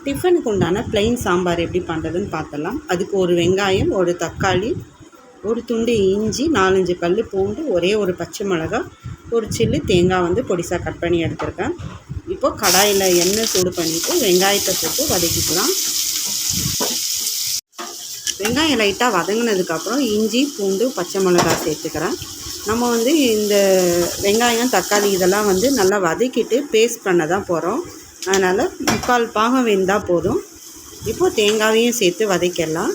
டிஃபனுக்கு உண்டான ப்ளைன் சாம்பார் எப்படி பண்ணுறதுன்னு பார்த்தலாம். அதுக்கு ஒரு வெங்காயம், ஒரு தக்காளி, ஒரு துண்டு இஞ்சி, 4-5 பல் பூண்டு, ஒரே ஒரு பச்சை மிளகாய், ஒரு சில்லு தேங்காய் வந்து பொடிசாக கட் பண்ணி எடுத்துருக்கேன். இப்போது கடாயில் எண்ணெய் சூடு பண்ணிவிட்டு வெங்காயத்தை போட்டு வதக்கிக்கலாம். வெங்காயம் லைட்டாக வதங்கினதுக்கப்புறம் இஞ்சி, பூண்டு, பச்சை மிளகாய் சேர்த்துக்கிறேன். நம்ம வந்து இந்த வெங்காயம், தக்காளி இதெல்லாம் வந்து நல்லா வதக்கிட்டு பேஸ்ட் பண்ண தான் போகிறோம். அதனால் 3/4 பாகம் வெந்தால் போதும். இப்போது தேங்காயையும் சேர்த்து வதக்கிடலாம்.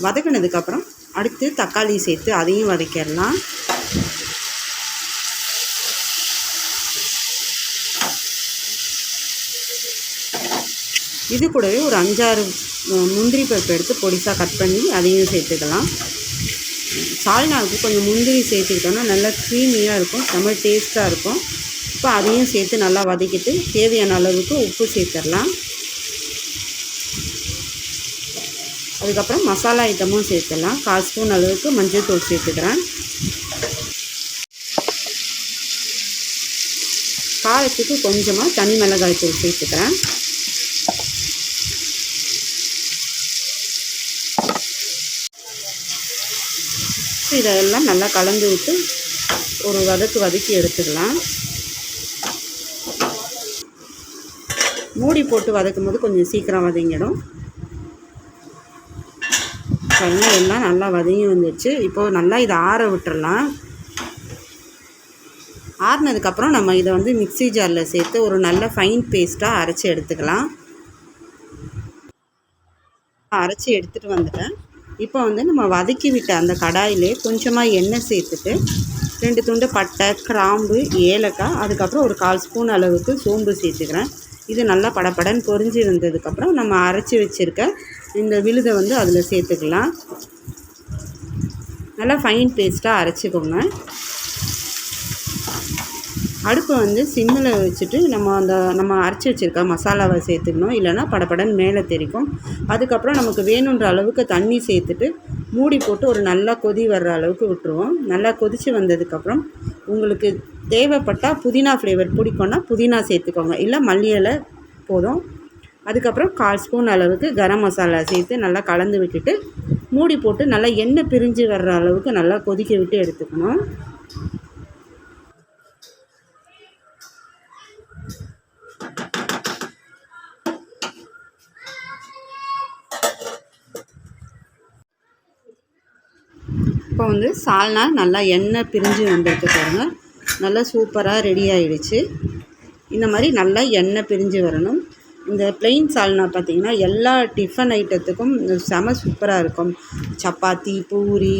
வதக்கினதுக்கப்புறம் அடுத்து தக்காளி சேர்த்து அதையும் வதக்கிடலாம். இது கூடவே ஒரு 5-6 முந்திரி பருப்பு எடுத்து பொடிசாக கட் பண்ணி அதையும் சேர்த்துக்கலாம். சால்னாவுக்கு கொஞ்சம் முந்திரி சேர்த்துக்கிட்டோன்னா நல்லா க்ரீமியாக இருக்கும், செம்ம டேஸ்ட்டாக இருக்கும். இப்போ அதையும் சேர்த்து நல்லா வதக்கிட்டு தேவையான அளவுக்கு உப்பு சேர்த்துடலாம். அதுக்கப்புறம் மசாலா ஐட்டமும் சேர்த்துடலாம். 1/4 ஸ்பூன் அளவுக்கு மஞ்சள் தூள் சேர்த்துக்கிறேன். காரத்துக்கு கொஞ்சமாக தனி மிளகாய் தூள் சேர்த்துக்கிறேன். இதெல்லாம் நல்லா கலந்து விட்டு ஒரு வதக்கி எடுத்துக்கலாம். மூடி போட்டு வதக்கும் போது கொஞ்சம் சீக்கிரம் வதங்கிடும். எல்லாம் நல்லா வதங்கி வந்துடுச்சு. இப்போது நல்லா இதை ஆற விட்டுறலாம். ஆறினதுக்கப்புறம் நம்ம இதை வந்து மிக்ஸி ஜாரில் சேர்த்து ஒரு நல்ல ஃபைன் பேஸ்ட்டாக அரைச்சி எடுத்துக்கலாம். அரைச்சி எடுத்துகிட்டு வந்துட்டேன். இப்போ வந்து நம்ம வதக்கி விட்ட அந்த கடாயிலே கொஞ்சமாக எண்ணெய் சேர்த்துட்டு 2 துண்டு பட்டை, கிராம்பு, ஏலக்காய், அதுக்கப்புறம் ஒரு 1/4 ஸ்பூன் அளவுக்கு சோம்பு சேர்த்துக்கிறேன். இது நல்லா படப்படன்னு பொரிஞ்சு வந்ததுக்கப்புறம் நம்ம அரைச்சி வச்சுருக்க இந்த விழுதை வந்து அதில் சேர்த்துக்கலாம். நல்லா ஃபைன் பேஸ்ட்டாக அரைச்சிக்கோங்க. அடுப்பை வந்து சிம்மில் வச்சுட்டு நம்ம அரைச்சி வச்சுருக்க மசாலாவை சேர்த்துக்கணும். இல்லைனா படப்படன்னு மேலே தெரிக்கும். அதுக்கப்புறம் நமக்கு வேணுன்ற அளவுக்கு தண்ணி சேர்த்துட்டு மூடி போட்டு ஒரு நல்லா கொதி வர்ற அளவுக்கு விட்டுருவோம். நல்லா கொதித்து வந்ததுக்கப்புறம் உங்களுக்கு தேவைப்பட்டால் புதினா ஃப்ளேவர் பிடிக்கும்னா புதினா சேர்த்துக்கோங்க, இல்லை மல்லி இலை போதும். அதுக்கப்புறம் 1/4 ஸ்பூன் அளவுக்கு கரம் மசாலா சேர்த்து நல்லா கலந்து விட்டுட்டு மூடி போட்டு நல்லா எண்ணெய் பிரிஞ்சு வர்ற அளவுக்கு நல்லா கொதிக்க விட்டு எடுத்துக்கணும். இப்போ வந்து சால்னா நல்லா எண்ணெய் பிரிஞ்சு வந்துருக்கு பாருங்கள். நல்லா சூப்பராக ரெடி ஆகிடுச்சு. இந்த மாதிரி நல்லா எண்ணெய் பிரிஞ்சு வரணும். இந்த ப்ளெயின் சால்னா பார்த்திங்கன்னா எல்லா டிஃபன் ஐட்டத்துக்கும் செம சூப்பராக இருக்கும். சப்பாத்தி, பூரி,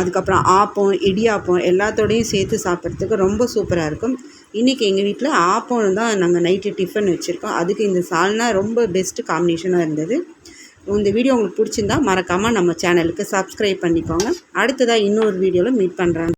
அதுக்கப்புறம் ஆப்பம், இடியாப்பம் எல்லாத்தோடையும் சேர்த்து சாப்பிட்றதுக்கு ரொம்ப சூப்பராக இருக்கும். இன்றைக்கி எங்கள் வீட்டில் ஆப்பம் தான் நாங்கள் நைட்டு டிஃபன் வச்சுருக்கோம். அதுக்கு இந்த சால்னா ரொம்ப பெஸ்ட்டு காம்பினேஷனாக இருந்தது. இந்த வீடியோ உங்களுக்கு பிடிச்சிருந்தா மறக்காமல் நம்ம சேனலுக்கு சப்ஸ்கிரைப் பண்ணிக்கோங்க. அடுத்ததாக இன்னொரு வீடியோவில் மீட் பண்ணுறேன்.